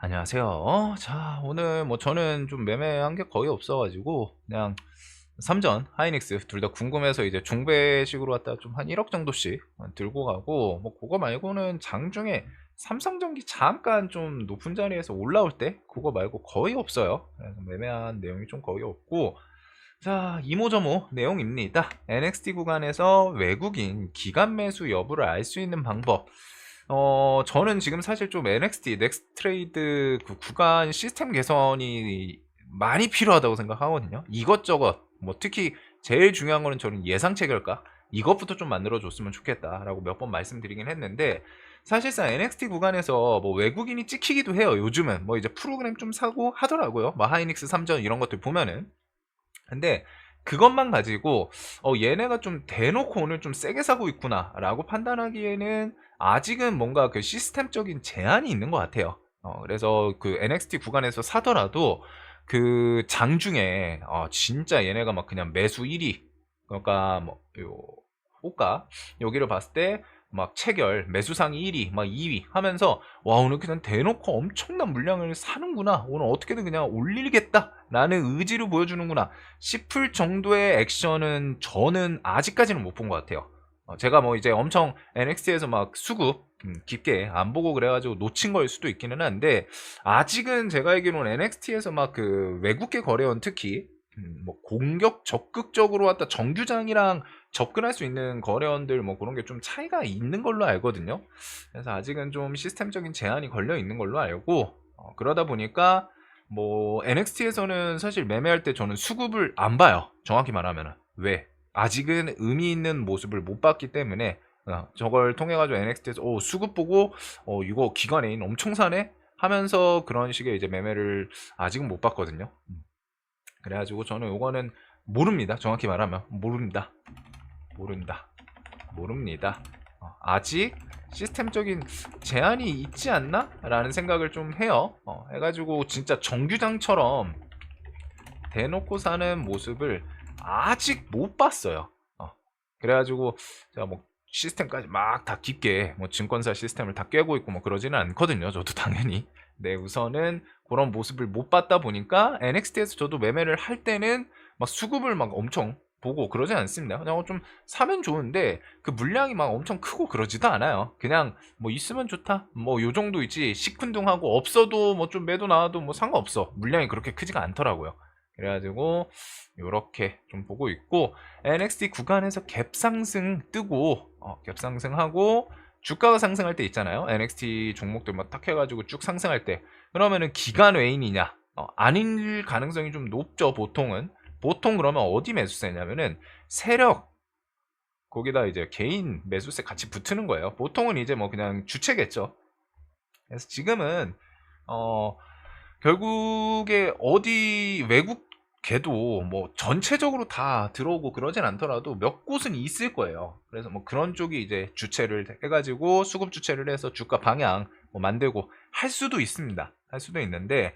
안녕하세요. 자, 오늘 뭐 저는 좀 매매한 게 거의 없어가지고 그냥 삼전, 하이닉스 둘 다 궁금해서 이제 중배식으로 갖다 좀 한 1억 정도씩 들고 가고, 뭐 그거 말고는 장중에 삼성전기 잠깐 좀 높은 자리에서 올라올 때 그거 말고 거의 없어요. 그래서 매매한 내용이 좀 거의 없고, 자, 이모저모 내용입니다. NXT 구간에서 외국인 기간 매수 여부를 알 수 있는 방법. 저는 지금 사실 좀 NXT, 넥스트 트레이드 그 구간 시스템 개선이 많이 필요하다고 생각하거든요. 이것저것, 뭐 특히 제일 중요한 거는 저는 예상 체결가, 이것부터 좀 만들어줬으면 좋겠다라고 몇 번 말씀드리긴 했는데, 사실상 NXT 구간에서 뭐 외국인이 찍히기도 해요. 요즘은 뭐 이제 프로그램 좀 사고 하더라고요. 뭐 하이닉스 3전 이런 것들 보면은. 근데 그것만 가지고 얘네가 좀 대놓고 오늘 좀 세게 사고 있구나 라고 판단하기에는 아직은 뭔가 그 시스템적인 제한이 있는 것 같아요. 그래서 그 NXT 구간에서 사더라도 그 장중에 진짜 얘네가 막 그냥 매수 1위, 그러니까 뭐 요 호가 여기를 봤을 때 막 체결 매수상이 1위 막 2위 하면서, 와 오늘 그냥 대놓고 엄청난 물량을 사는구나, 오늘 어떻게든 그냥 올리겠다 라는 의지를 보여주는구나 싶을 정도의 액션은 저는 아직까지는 못 본 것 같아요. 제가 뭐 이제 엄청 NXT에서 막 수급 깊게 안 보고 그래가지고 놓친 거일 수도 있기는 한데, 아직은 제가 알기로는 NXT에서 막 그 외국계 거래원 특히 뭐 공격 적극적으로 왔다 정규장이랑 접근할 수 있는 거래원들 뭐 그런 게 좀 차이가 있는 걸로 알거든요. 그래서 아직은 좀 시스템적인 제한이 걸려 있는 걸로 알고, 그러다 보니까 뭐 NXT에서는 사실 매매할 때 저는 수급을 안 봐요. 정확히 말하면은. 왜? 아직은 의미 있는 모습을 못 봤기 때문에 저걸 통해 가지고 NXT에서 수급 보고 이거 기관 애인 엄청 사네 하면서 그런 식의 이제 매매를 아직은 못 봤거든요. 그래가지고 저는 요거는 모릅니다. 정확히 말하면 모릅니다. 모른다. 모릅니다. 아직 시스템적인 제한이 있지 않나? 라는 생각을 좀 해요. 해가지고 진짜 정규장처럼 대놓고 사는 모습을 아직 못 봤어요. 그래가지고 제가 뭐 시스템까지 막 다 깊게 뭐 증권사 시스템을 다 깨고 있고 뭐 그러지는 않거든요. 저도 당연히. 네, 우선은 그런 모습을 못 봤다 보니까 NXT에서 저도 매매를 할 때는 막 수급을 막 엄청 보고 그러진 않습니다. 그냥 좀 사면 좋은데 그 물량이 막 엄청 크고 그러지도 않아요. 그냥 뭐 있으면 좋다, 뭐 요 정도 있지, 시큰둥하고 없어도 뭐 좀 매도 나와도 뭐 상관없어. 물량이 그렇게 크지가 않더라고요. 그래가지고 요렇게 좀 보고 있고, NXT 구간에서 갭 상승 뜨고 갭 상승하고 주가가 상승할 때 있잖아요. NXT 종목들 막 탁 해가지고 쭉 상승할 때, 그러면은 기간 외인이냐? 아닐 가능성이 좀 높죠. 보통 그러면 어디 매수세냐면은 세력, 거기다 이제 개인 매수세 같이 붙는 거예요. 보통은 이제 뭐 그냥 주체겠죠. 그래서 지금은 어 결국에 어디 외국 개도 뭐 전체적으로 다 들어오고 그러진 않더라도 몇 곳은 있을 거예요. 그래서 뭐 그런 쪽이 이제 주체를 해가지고 수급 주체를 해서 주가 방향 뭐 만들고 할 수도 있습니다. 할 수도 있는데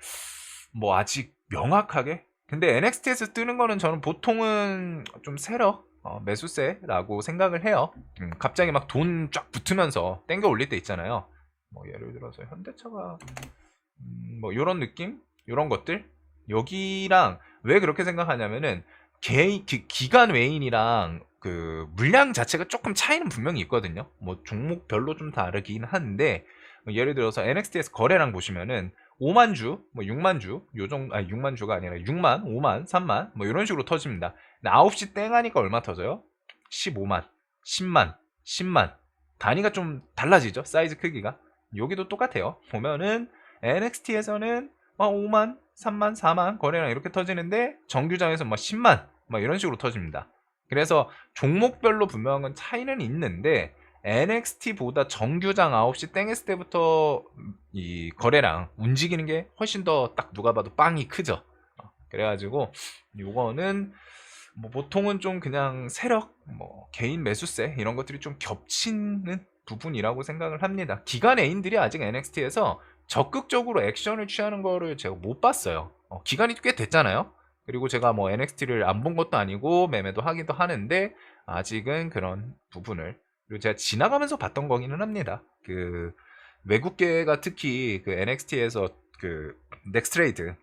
뭐 아직 명확하게. 근데 NXT에서 뜨는 거는 저는 보통은 좀 세력 매수세라고 생각을 해요. 갑자기 막 돈 쫙 붙으면서 땡겨 올릴 때 있잖아요. 뭐 예를 들어서 현대차가 뭐 요런 느낌? 요런 것들? 여기랑 왜 그렇게 생각하냐면은 기간 외인이랑 그 물량 자체가 조금 차이는 분명히 있거든요. 뭐 종목별로 좀 다르긴 한데, 뭐 예를 들어서 NXT에서 거래량 보시면은 5만 주, 뭐 6만 주, 요정 아니 6만 주가 아니라 6만, 5만, 3만 뭐 이런 식으로 터집니다. 근데 9시 땡 하니까 얼마 터져요? 15만, 10만, 10만. 단위가 좀 달라지죠. 사이즈 크기가. 여기도 똑같아요. 보면은 NXT에서는 5만, 3만, 4만 거래량 이렇게 터지는데 정규장에서 10만 이런 식으로 터집니다. 그래서 종목별로 분명한 차이는 있는데 NXT보다 정규장 9시 땡했을 때부터 이 거래량 움직이는 게 훨씬 더 딱 누가 봐도 빵이 크죠. 그래가지고 요거는 뭐 보통은 좀 그냥 세력, 뭐 개인 매수세 이런 것들이 좀 겹치는 부분이라고 생각을 합니다. 기관 애인들이 아직 NXT에서 적극적으로 액션을 취하는 거를 제가 못 봤어요. 기간이 꽤 됐잖아요. 그리고 제가 뭐 NXT를 안 본 것도 아니고 매매도 하기도 하는데 아직은 그런 부분을, 그리고 제가 지나가면서 봤던 거기는 합니다. 그 외국계가 특히 그 NXT에서 그 넥스트레이드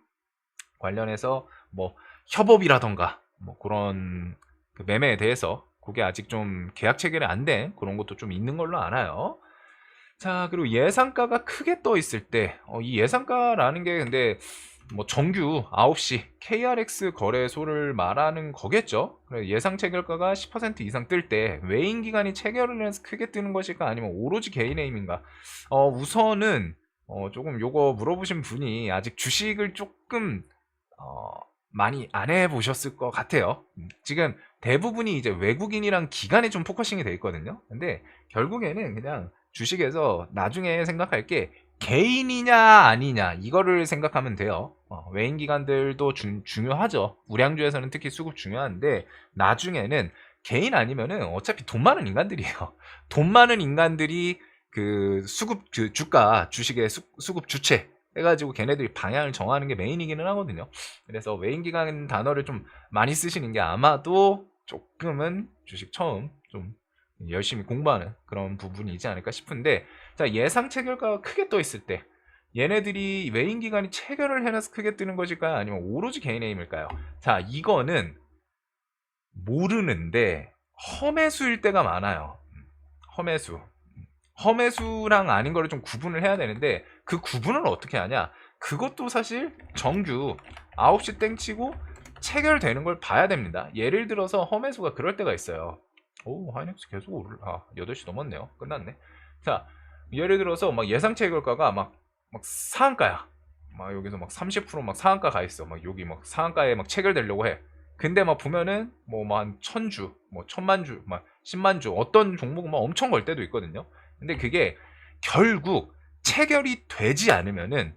관련해서 뭐 협업이라던가 뭐 그런 그 매매에 대해서 그게 아직 좀 계약 체결이 안 된 그런 것도 좀 있는 걸로 알아요. 자, 그리고 예상가가 크게 떠 있을 때, 이 예상가라는 게 근데 뭐 정규 9시 KRX 거래소를 말하는 거겠죠. 예상 체결가가 10% 이상 뜰 때 외인 기관이 체결을 해서 크게 뜨는 것일까 아니면 오로지 개인의 힘인가? 우선은 조금 요거 물어보신 분이 아직 주식을 조금 많이 안 해보셨을 것 같아요. 지금 대부분이 이제 외국인이랑 기관에 좀 포커싱이 돼 있거든요. 근데 결국에는 그냥 주식에서 나중에 생각할 게 개인이냐 아니냐 이거를 생각하면 돼요. 외인 기관들도 중요하죠. 우량주에서는 특히 수급 중요한데 나중에는 개인 아니면은 어차피 돈 많은 인간들이에요. 돈 많은 인간들이 그 수급 그 주가 주식의 수급 주체 해가지고 걔네들이 방향을 정하는 게 메인이기는 하거든요. 그래서 외인 기관 단어를 좀 많이 쓰시는 게 아마도 조금은 주식 처음 좀 열심히 공부하는 그런 부분이지 않을까 싶은데, 자, 예상 체결가가 크게 떠 있을 때 얘네들이 외인 기관이 체결을 해놔서 크게 뜨는 것일까요? 아니면 오로지 개인의 힘일까요? 자, 이거는 모르는데 험해수일 때가 많아요. 험해수. 험해수랑 아닌 거를 좀 구분을 해야 되는데 그 구분을 어떻게 하냐? 그것도 사실 정규 9시 땡치고 체결되는 걸 봐야 됩니다. 예를 들어서 험해수가 그럴 때가 있어요. 오, 하이닉스 계속 오를. 8시 넘었네요. 끝났네. 자, 예를 들어서 막 예상 체결가가 막 상한가야. 막 여기서 막 30% 상한가 가 있어. 막 여기 막 상한가에 막 체결되려고 해. 근데 막 보면은 뭐 한 1000주, 뭐 1000만주, 막 10만주 어떤 종목은 막 엄청 걸 때도 있거든요. 근데 그게 결국 체결이 되지 않으면은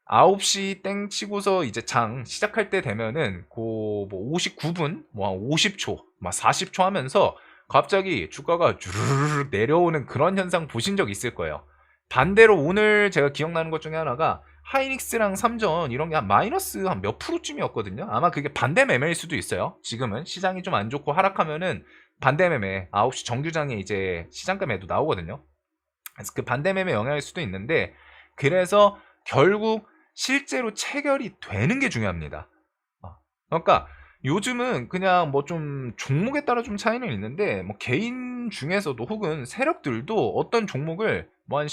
9시 땡 치고서 이제 장 시작할 때 되면은 뭐 59분, 뭐 한 50초, 막 40초 하면서 갑자기 주가가 주르르 내려오는 그런 현상 보신 적 있을 거예요. 반대로 오늘 제가 기억나는 것 중에 하나가 하이닉스랑 삼전 이런 게 한 마이너스 한 몇 프로쯤이었거든요. 아마 그게 반대 매매일 수도 있어요. 지금은 시장이 좀 안 좋고 하락하면은 반대 매매 9시 정규장에 이제 시장가 매도 나오거든요. 그래서 그 반대 매매 영향일 수도 있는데, 그래서 결국 실제로 체결이 되는 게 중요합니다. 그러니까 요즘은 그냥 뭐 좀 종목에 따라 좀 차이는 있는데 뭐 개인 중에서도 혹은 세력들도 어떤 종목을 뭐 한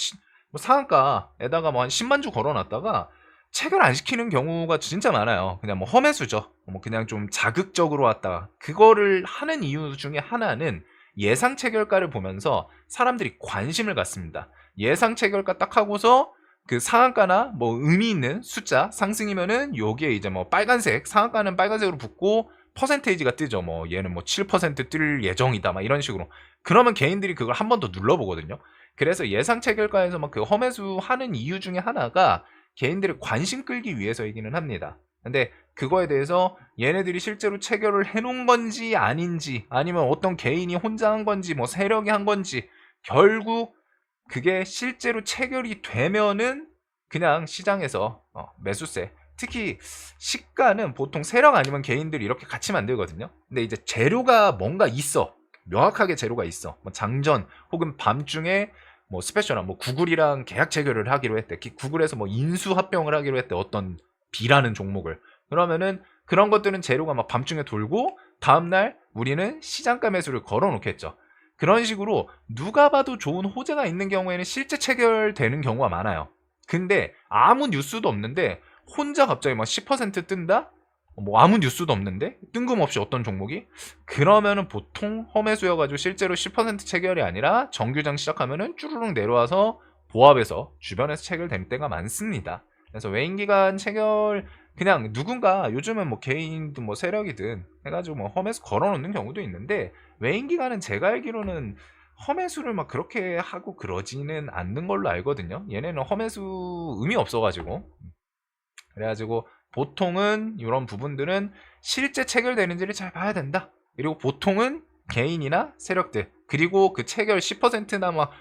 뭐 상한가에다가 뭐 한 10만 주 걸어놨다가 체결 안 시키는 경우가 진짜 많아요. 그냥 뭐 험해수죠. 뭐 그냥 좀 자극적으로 왔다가 그거를 하는 이유 중에 하나는 예상 체결가를 보면서 사람들이 관심을 갖습니다. 예상 체결가 딱 하고서 그 상한가나 뭐 의미 있는 숫자 상승이면은 여기에 이제 뭐 빨간색 상한가는 빨간색으로 붙고 퍼센테이지가 뜨죠. 뭐 얘는 뭐 7%뜰 예정이다 막 이런 식으로. 그러면 개인들이 그걸 한 번 더 눌러보거든요. 그래서 예상 체결가에서 막 그 험해수 하는 이유 중에 하나가 개인들의 관심 끌기 위해서이기는 합니다. 근데 그거에 대해서 얘네들이 실제로 체결을 해놓은 건지 아닌지 아니면 어떤 개인이 혼자 한 건지 뭐 세력이 한 건지, 결국 그게 실제로 체결이 되면은 그냥 시장에서 매수세, 특히 시가는 보통 세력 아니면 개인들이 이렇게 같이 만들거든요. 근데 이제 재료가 뭔가 있어, 명확하게 재료가 있어. 뭐 장전 혹은 밤중에 뭐 스페셜한 뭐 구글이랑 계약 체결을 하기로 했대. 구글에서 뭐 인수 합병을 하기로 했대. 어떤 B라는 종목을. 그러면은 그런 것들은 재료가 막 밤중에 돌고 다음날 우리는 시장가 매수를 걸어 놓겠죠. 그런 식으로 누가 봐도 좋은 호재가 있는 경우에는 실제 체결되는 경우가 많아요. 근데 아무 뉴스도 없는데 혼자 갑자기 막 10% 뜬다? 뭐 아무 뉴스도 없는데 뜬금없이 어떤 종목이? 그러면은 보통 험해수여가지고 실제로 10% 체결이 아니라 정규장 시작하면은 쭈루룩 내려와서 보합에서 주변에서 체결될 때가 많습니다. 그래서 외인기관 체결 그냥 누군가 요즘은 뭐 개인이든 뭐 세력이든 해가지고 뭐 험해수 걸어놓는 경우도 있는데, 외인기관은 제가 알기로는 험해수를 막 그렇게 하고 그러지는 않는 걸로 알거든요. 얘네는 험해수 의미 없어가지고. 그래가지고 보통은 이런 부분들은 실제 체결되는지를 잘 봐야 된다. 그리고 보통은 개인이나 세력들, 그리고 그 체결 10%나 막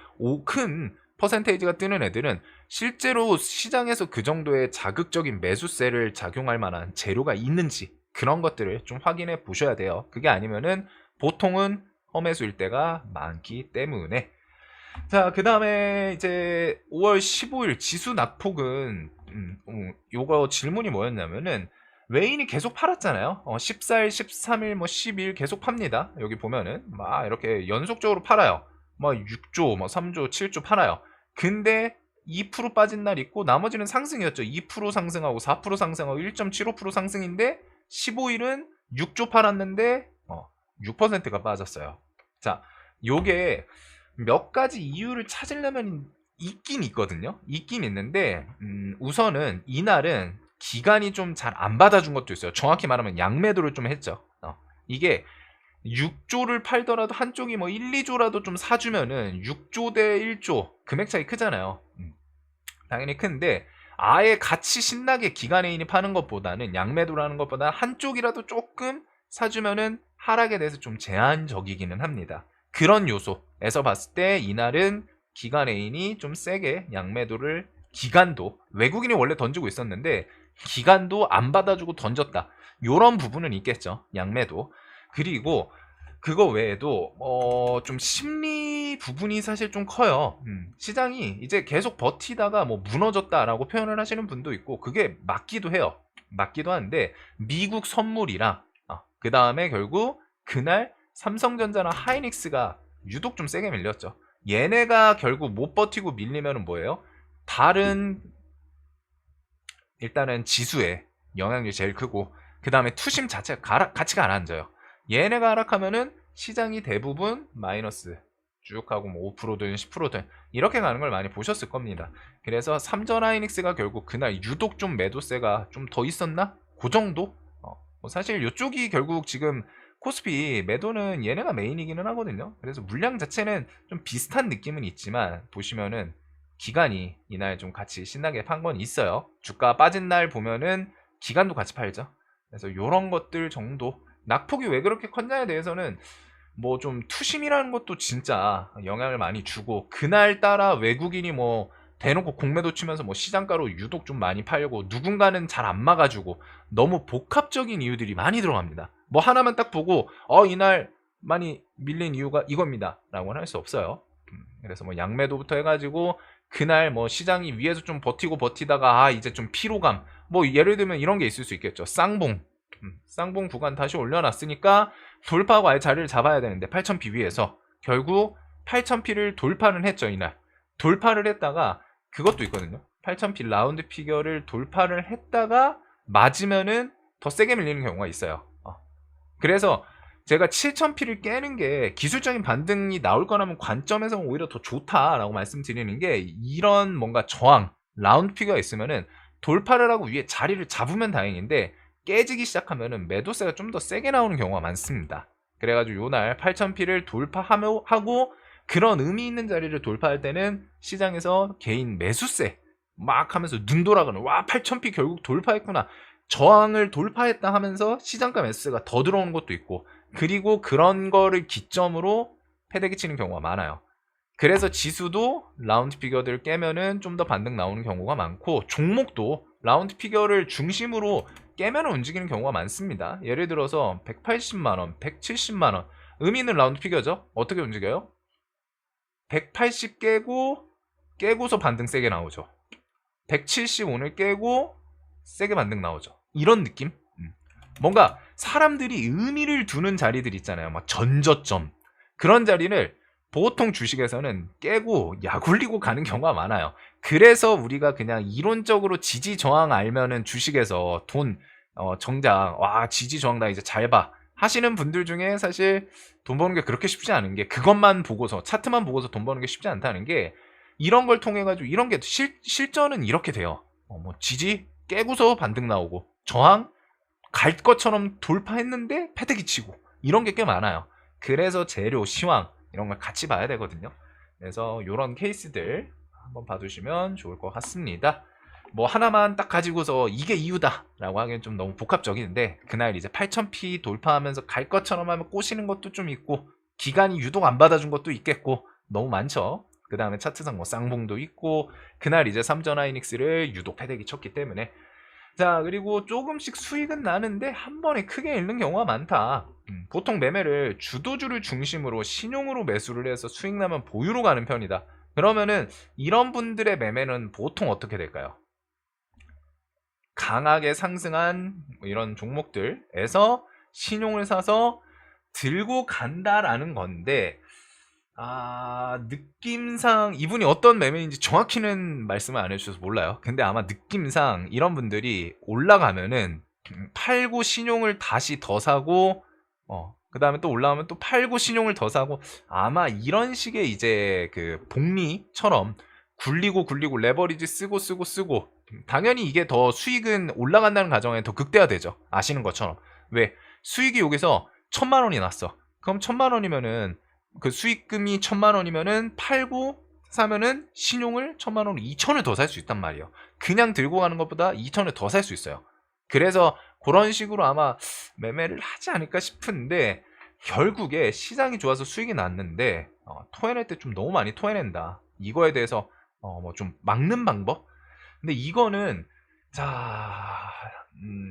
큰 퍼센테이지가 뜨는 애들은 실제로 시장에서 그 정도의 자극적인 매수세를 작용할 만한 재료가 있는지 그런 것들을 좀 확인해 보셔야 돼요. 그게 아니면은 보통은 험해수일 때가 많기 때문에. 자, 그 다음에 이제 5월 15일 지수 낙폭은 요거 질문이 뭐였냐면은 외인이 계속 팔았잖아요. 14일, 13일, 뭐 10일 계속 팝니다. 여기 보면은 막 이렇게 연속적으로 팔아요. 뭐 6조, 뭐 3조, 7조 팔아요. 근데 2% 빠진 날 있고 나머지는 상승이었죠. 2% 상승하고 4% 상승하고 1.75% 상승인데 15일은 6조 팔았는데 6%가 빠졌어요. 자, 요게 몇 가지 이유를 찾으려면 있긴 있거든요. 있긴 있는데 우선은 이날은 기간이 좀 잘 안 받아준 것도 있어요. 정확히 말하면 양매도를 좀 했죠. 이게 6조를 팔더라도 한쪽이 뭐 1, 2조라도 좀 사주면은 6조 대 1조 금액 차이 크잖아요. 당연히 큰데 아예 같이 신나게 기간애인이 파는 것보다는 양매도라는 것보다 한쪽이라도 조금 사주면은 하락에 대해서 좀 제한적이기는 합니다. 그런 요소에서 봤을 때 이날은 기간애인이 좀 세게 양매도를 기간도 외국인이 원래 던지고 있었는데 기간도 안 받아주고 던졌다. 요런 부분은 있겠죠. 양매도. 그리고 그거 외에도 좀 심리 부분이 사실 좀 커요. 시장이 이제 계속 버티다가 뭐 무너졌다라고 표현을 하시는 분도 있고 그게 맞기도 해요. 맞기도 한데 미국 선물이랑 그 다음에 결국 그날 삼성전자나 하이닉스가 유독 좀 세게 밀렸죠. 얘네가 결국 못 버티고 밀리면 뭐예요? 다른 일단은 지수에 영향력이 제일 크고 그 다음에 투심 자체가 가치가 안 앉아요. 얘네가 하락하면은 시장이 대부분 마이너스 쭉 하고 뭐 5%든 10%든 이렇게 가는 걸 많이 보셨을 겁니다. 그래서 삼전 하이닉스가 결국 그날 유독 좀 매도세가 좀 더 있었나? 그 정도? 뭐 사실 이쪽이 결국 지금 코스피 매도는 얘네가 메인이기는 하거든요. 그래서 물량 자체는 좀 비슷한 느낌은 있지만 보시면은 기간이 이날 좀 같이 신나게 판 건 있어요. 주가 빠진 날 보면은 기간도 같이 팔죠. 그래서 이런 것들 정도 낙폭이 왜 그렇게 컸냐에 대해서는 뭐 좀 투심이라는 것도 진짜 영향을 많이 주고 그날 따라 외국인이 뭐 대놓고 공매도 치면서 뭐 시장가로 유독 좀 많이 팔고 누군가는 잘 안 막아주고 너무 복합적인 이유들이 많이 들어갑니다. 뭐 하나만 딱 보고 이날 많이 밀린 이유가 이겁니다 라고는 할 수 없어요. 그래서 뭐 양매도부터 해가지고 그날 뭐 시장이 위에서 좀 버티고 버티다가 이제 좀 피로감 뭐 예를 들면 이런 게 있을 수 있겠죠. 쌍봉 쌍봉 구간 다시 올려놨으니까 돌파하고 아예 자리를 잡아야 되는데 8000p 위에서 결국 8000p를 돌파는 했죠. 이날 돌파를 했다가 그것도 있거든요. 8000p 라운드 피겨를 돌파를 했다가 맞으면은 더 세게 밀리는 경우가 있어요. 그래서 제가 7000p를 깨는 게 기술적인 반등이 나올 거라면 관점에서 오히려 더 좋다라고 말씀드리는 게 이런 뭔가 저항 라운드 피겨가 있으면은 돌파를 하고 위에 자리를 잡으면 다행인데 깨지기 시작하면은 매도세가 좀 더 세게 나오는 경우가 많습니다. 그래가지고 요날 8000p를 돌파하고 그런 의미 있는 자리를 돌파할 때는 시장에서 개인 매수세 막 하면서 눈 돌아가는 와 8000p 결국 돌파했구나 저항을 돌파했다 하면서 시장가 매수세가 더 들어오는 것도 있고 그리고 그런 거를 기점으로 패대기 치는 경우가 많아요. 그래서 지수도 라운드 피겨들 깨면은 좀 더 반등 나오는 경우가 많고 종목도 라운드 피겨를 중심으로 깨면 움직이는 경우가 많습니다. 예를 들어서 180만원, 170만원 의미 있는 라운드 피겨죠. 어떻게 움직여요? 180 깨고서 반등 세게 나오죠. 170 오늘 깨고 세게 반등 나오죠. 이런 느낌? 뭔가 사람들이 의미를 두는 자리들 있잖아요. 막 전저점 그런 자리를 보통 주식에서는 깨고 약 올리고 가는 경우가 많아요. 그래서 우리가 그냥 이론적으로 지지 저항 알면은 주식에서 돈 정작 와 지지 저항 나 이제 잘 봐 하시는 분들 중에 사실 돈 버는 게 그렇게 쉽지 않은 게 그것만 보고서 차트만 보고서 돈 버는 게 쉽지 않다는 게 이런 걸 통해 가지고 이런 게 실전은 이렇게 돼요. 뭐 지지 깨고서 반등 나오고 저항 갈 것처럼 돌파했는데 패대기 치고 이런 게 꽤 많아요. 그래서 재료 시황 이런 걸 같이 봐야 되거든요. 그래서 이런 케이스들 한번 봐두시면 좋을 것 같습니다. 뭐 하나만 딱 가지고서 이게 이유다 라고 하기엔 좀 너무 복합적인데 그날 이제 8000p 돌파하면서 갈 것처럼 하면 꼬시는 것도 좀 있고 기간이 유독 안 받아준 것도 있겠고 너무 많죠. 그 다음에 차트상 뭐 쌍봉도 있고 그날 이제 삼전 하이닉스를 유독 패대기 쳤기 때문에 자 그리고 조금씩 수익은 나는데 한 번에 크게 잃는 경우가 많다. 보통 매매를 주도주를 중심으로 신용으로 매수를 해서 수익 나면 보유로 가는 편이다. 그러면은 이런 분들의 매매는 보통 어떻게 될까요? 강하게 상승한 뭐 이런 종목들에서 신용을 사서 들고 간다라는 건데, 느낌상 이분이 어떤 매매인지 정확히는 말씀을 안 해주셔서 몰라요. 근데 아마 느낌상 이런 분들이 올라가면은 팔고 신용을 다시 더 사고, 그 다음에 또 올라가면 또 팔고 신용을 더 사고, 아마 이런 식의 이제 그 복리처럼 굴리고 굴리고 레버리지 쓰고 당연히 이게 더 수익은 올라간다는 가정에 더 극대화되죠. 아시는 것처럼. 왜? 수익이 여기서 1,000만 원이 났어. 그럼 1,000만 원이면은 그 수익금이 1,000만 원이면은 팔고 사면은 신용을 1,000만 원으로 2,000을 더 살 수 있단 말이에요. 그냥 들고 가는 것보다 2,000을 더 살 수 있어요. 그래서 그런 식으로 아마 매매를 하지 않을까 싶은데, 결국에 시장이 좋아서 수익이 났는데 토해낼 때 좀 너무 많이 토해낸다. 이거에 대해서 뭐 좀 막는 방법? 근데 이거는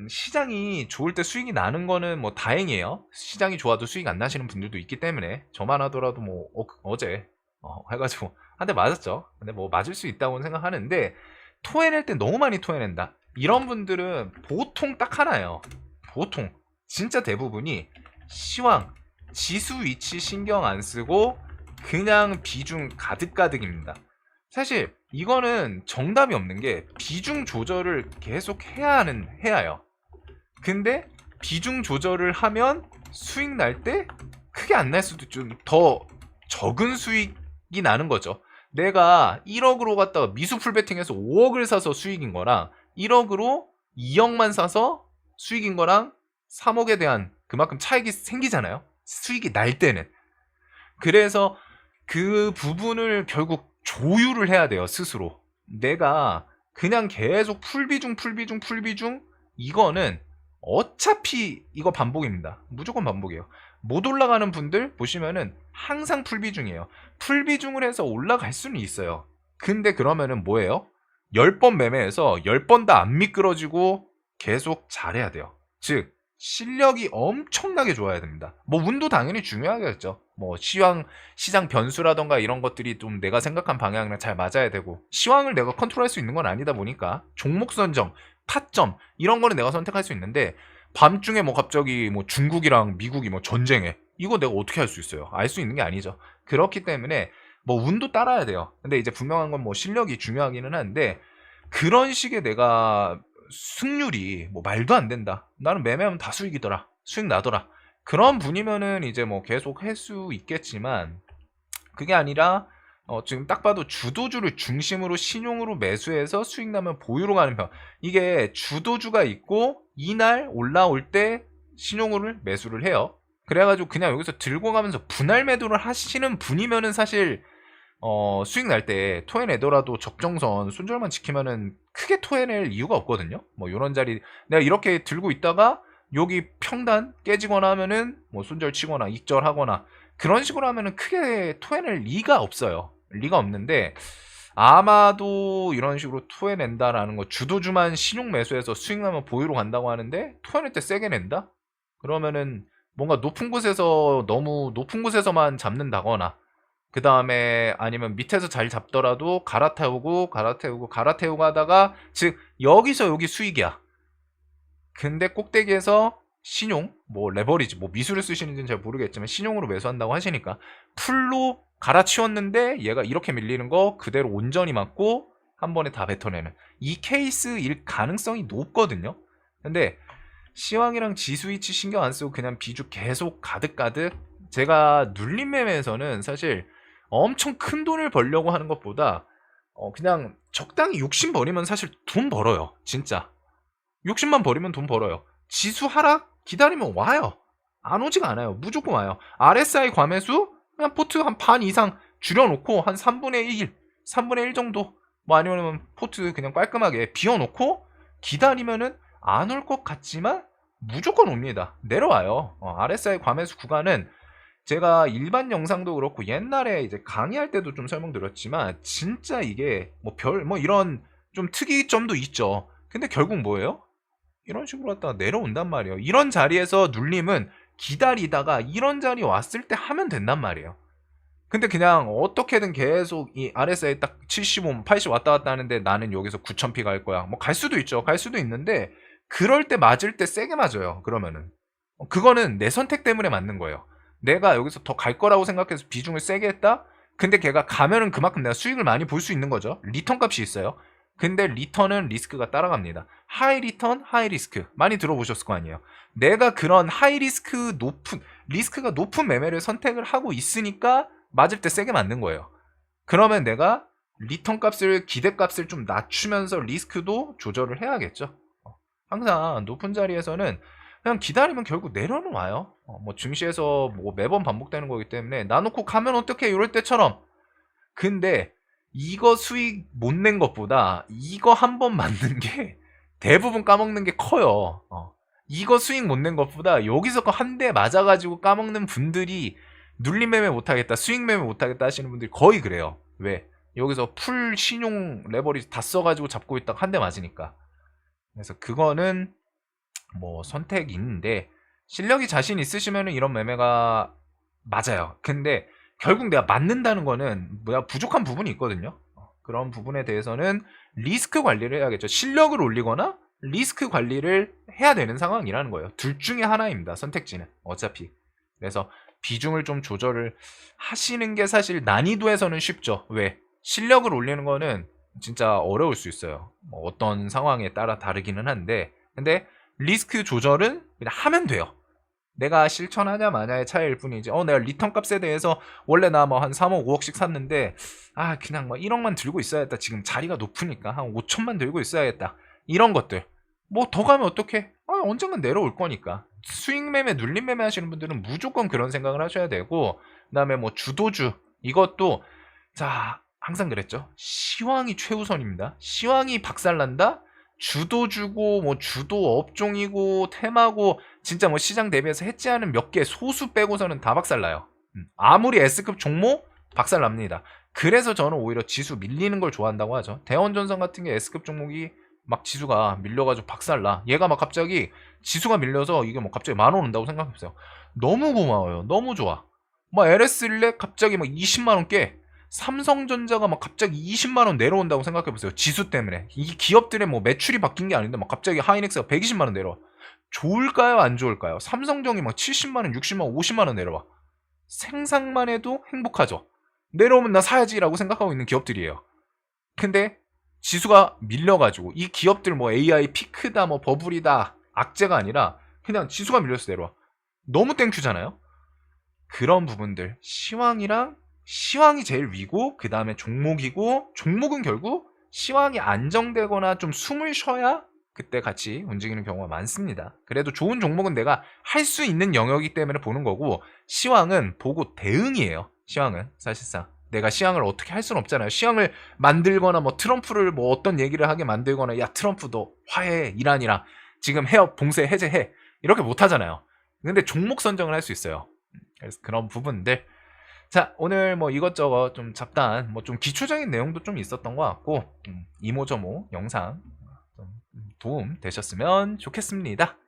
시장이 좋을 때 수익이 나는 거는 뭐 다행이에요. 시장이 좋아도 수익 안 나시는 분들도 있기 때문에, 저만 하더라도 뭐 어제 해가지고 한 대 맞았죠. 근데 뭐 맞을 수 있다고 생각하는데, 토해낼 때 너무 많이 토해낸다. 이런 분들은 보통 딱 하나예요. 보통 진짜 대부분이 시황, 지수 위치 신경 안 쓰고 그냥 비중 가득가득입니다. 사실 이거는 정답이 없는 게, 비중 조절을 계속 해야 해요. 근데 비중 조절을 하면 수익 날 때 크게 안 날 수도, 좀 더 적은 수익이 나는 거죠. 내가 1억으로 갔다가 미수 풀베팅해서 5억을 사서 수익인 거랑, 1억으로 2억만 사서 수익인 거랑 3억에 대한 그만큼 차익이 생기잖아요. 수익이 날 때는. 그래서 그 부분을 결국 조율을 해야 돼요, 스스로. 내가 그냥 계속 풀비중 이거는 어차피 이거 반복입니다. 무조건 반복이에요. 못 올라가는 분들 보시면은 항상 풀비중이에요. 풀비중을 해서 올라갈 수는 있어요. 근데 그러면은 뭐예요? 10번 매매해서 10번 다 안 미끄러지고 계속 잘해야 돼요. 즉 실력이 엄청나게 좋아야 됩니다. 뭐 운도 당연히 중요하겠죠. 뭐 시장 변수라던가 이런 것들이 좀 내가 생각한 방향이랑 잘 맞아야 되고, 시황을 내가 컨트롤할 수 있는 건 아니다 보니까 종목 선정, 타점 이런 거는 내가 선택할 수 있는데, 밤중에 뭐 갑자기 뭐 중국이랑 미국이 뭐 전쟁해, 이거 내가 어떻게 할 수 있어요? 알 수 있는 게 아니죠. 그렇기 때문에 뭐 운도 따라야 돼요. 근데 이제 분명한 건 뭐 실력이 중요하기는 한데, 그런 식의 내가 승률이 뭐 말도 안 된다, 나는 매매하면 다 수익이더라, 수익 나더라, 그런 분이면은 이제 뭐 계속 할 수 있겠지만, 그게 아니라 지금 딱 봐도 주도주를 중심으로 신용으로 매수해서 수익 나면 보유로 가는 편. 이게 주도주가 있고 이날 올라올 때 신용으로 매수를 해요. 그래가지고 그냥 여기서 들고 가면서 분할 매도를 하시는 분이면은 사실 수익 날 때 토해내더라도 적정선 손절만 지키면은 크게 토해낼 이유가 없거든요. 뭐 요런 자리 내가 이렇게 들고 있다가 여기 평단 깨지거나 하면은 뭐 손절 치거나 익절하거나 그런 식으로 하면은 크게 토해낼 리가 없어요. 리가 없는데, 아마도 이런 식으로 토해낸다라는 거, 주도주만 신용 매수해서 수익 나면 보유로 간다고 하는데 토해낼 때 세게 낸다? 그러면은 뭔가 높은 곳에서, 너무 높은 곳에서만 잡는다거나, 그 다음에 아니면 밑에서 잘 잡더라도 갈아태우고 하다가, 즉 여기서 여기 수익이야. 근데 꼭대기에서 신용, 뭐 레버리지, 뭐 미수를 쓰시는지는 잘 모르겠지만 신용으로 매수한다고 하시니까 풀로 갈아치웠는데 얘가 이렇게 밀리는 거 그대로 온전히 맞고 한 번에 다 뱉어내는 이 케이스일 가능성이 높거든요. 근데 시황이랑 지수 위치 신경 안 쓰고 그냥 비중 계속 가득가득, 제가 눌림 매매에서는 사실 엄청 큰 돈을 벌려고 하는 것보다 그냥 적당히 욕심 버리면 사실 돈 벌어요. 진짜 욕심만 버리면 돈 벌어요. 지수 하락 기다리면 와요. 안 오지가 않아요. 무조건 와요. RSI 과매수 그냥 포트 한 반 이상 줄여놓고 한 3분의 1 정도, 뭐 아니면 포트 그냥 깔끔하게 비워놓고 기다리면은 안 올 것 같지만 무조건 옵니다. 내려와요. RSI 과매수 구간은 제가 일반 영상도 그렇고 옛날에 이제 강의할 때도 좀 설명드렸지만, 진짜 이게 뭐 이런 좀 특이점도 있죠. 근데 결국 뭐예요? 이런 식으로 갖다가 내려온단 말이에요. 이런 자리에서 눌림은 기다리다가 이런 자리 왔을 때 하면 된단 말이에요. 근데 그냥 어떻게든 계속 이 RSI 딱 75, 80 왔다 갔다 하는데 나는 여기서 9000P 갈 거야. 뭐 갈 수도 있죠. 갈 수도 있는데 그럴 때 맞을 때 세게 맞아요. 그러면은 그거는 내 선택 때문에 맞는 거예요. 내가 여기서 더 갈 거라고 생각해서 비중을 세게 했다? 근데 걔가 가면은 그만큼 내가 수익을 많이 볼 수 있는 거죠. 리턴 값이 있어요. 근데 리턴은 리스크가 따라갑니다. 하이 리턴, 하이 리스크. 많이 들어보셨을 거 아니에요. 내가 그런 하이 리스크 리스크가 높은 매매를 선택을 하고 있으니까 맞을 때 세게 맞는 거예요. 그러면 내가 리턴 값을, 기대 값을 좀 낮추면서 리스크도 조절을 해야겠죠. 항상 높은 자리에서는 그냥 기다리면 결국 내려는 와요. 뭐 증시에서 뭐 매번 반복되는 거기 때문에 놔놓고 가면 어떻게 이럴 때처럼. 근데 이거 수익 못 낸 것보다 이거 한 번 맞는 게 대부분 까먹는 게 커요. 이거 수익 못 낸 것보다 여기서 한 대 맞아가지고 까먹는 분들이 눌림 매매 못하겠다, 수익 매매 못하겠다 하시는 분들이 거의 그래요. 왜? 여기서 풀 신용 레버리지 다 써가지고 잡고 있다가 한 대 맞으니까. 그래서 그거는 뭐 선택이 있는데 실력이 자신 있으시면 이런 매매가 맞아요. 근데 결국 내가 맞는다는 거는 뭐야 부족한 부분이 있거든요. 그런 부분에 대해서는 리스크 관리를 해야겠죠. 실력을 올리거나 리스크 관리를 해야 되는 상황이라는 거예요. 둘 중에 하나입니다. 선택지는 어차피. 그래서 비중을 좀 조절을 하시는 게 사실 난이도에서는 쉽죠. 왜? 실력을 올리는 거는 진짜 어려울 수 있어요. 뭐 어떤 상황에 따라 다르기는 한데 근데 리스크 조절은 그냥 하면 돼요. 내가 실천하냐 마냐의 차이일 뿐이지. 내가 리턴 값에 대해서 원래 나 뭐 한 3억 5억씩 샀는데 그냥 뭐 1억만 들고 있어야겠다. 지금 자리가 높으니까 한 5천만 들고 있어야겠다. 이런 것들 뭐 더 가면 어떡해? 언젠간 내려올 거니까. 수익 매매, 눌림 매매 하시는 분들은 무조건 그런 생각을 하셔야 되고 그다음에 뭐 주도주 이것도 자 항상 그랬죠. 시황이 최우선입니다. 시황이 박살난다? 주도주고 뭐 주도 업종이고 테마고 진짜 뭐 시장 대비해서 해지하는 몇 개 소수 빼고서는 다 박살나요. 아무리 S급 종목 박살납니다. 그래서 저는 오히려 지수 밀리는 걸 좋아한다고 하죠. 대원전선 같은 게 S급 종목이 막 지수가 밀려가지고 박살나. 얘가 막 갑자기 지수가 밀려서 이게 뭐 갑자기 10,000원 온다고 생각해보세요. 너무 고마워요. 너무 좋아. 막 LS릴레 갑자기 막 20만원 깨. 삼성전자가 막 갑자기 20만원 내려온다고 생각해보세요. 지수 때문에. 이 기업들의 뭐 매출이 바뀐 게 아닌데 막 갑자기 하이닉스가 120만원 내려와. 좋을까요? 안 좋을까요? 삼성전이 막 70만원, 60만원, 50만원 내려와. 생각만 해도 행복하죠. 내려오면 나 사야지라고 생각하고 있는 기업들이에요. 근데 지수가 밀려가지고 이 기업들 뭐 AI 피크다 뭐 버블이다 악재가 아니라 그냥 지수가 밀려서 내려와. 너무 땡큐잖아요. 그런 부분들 시황이 제일 위고 그 다음에 종목이고 종목은 결국 시황이 안정되거나 좀 숨을 쉬어야 그때 같이 움직이는 경우가 많습니다. 그래도 좋은 종목은 내가 할 수 있는 영역이기 때문에 보는 거고 시황은 보고 대응이에요. 시황은 사실상 내가 시황을 어떻게 할 수는 없잖아요. 시황을 만들거나 뭐 트럼프를 뭐 어떤 얘기를 하게 만들거나 야 트럼프 너 화해해 이란이랑 지금 해협 봉쇄 해제해 이렇게 못 하잖아요. 근데 종목 선정을 할 수 있어요. 그래서 그런 부분들 자 오늘 뭐 이것저것 좀 잡다한 뭐 좀 기초적인 내용도 좀 있었던 것 같고 이모저모 영상 좀 도움 되셨으면 좋겠습니다.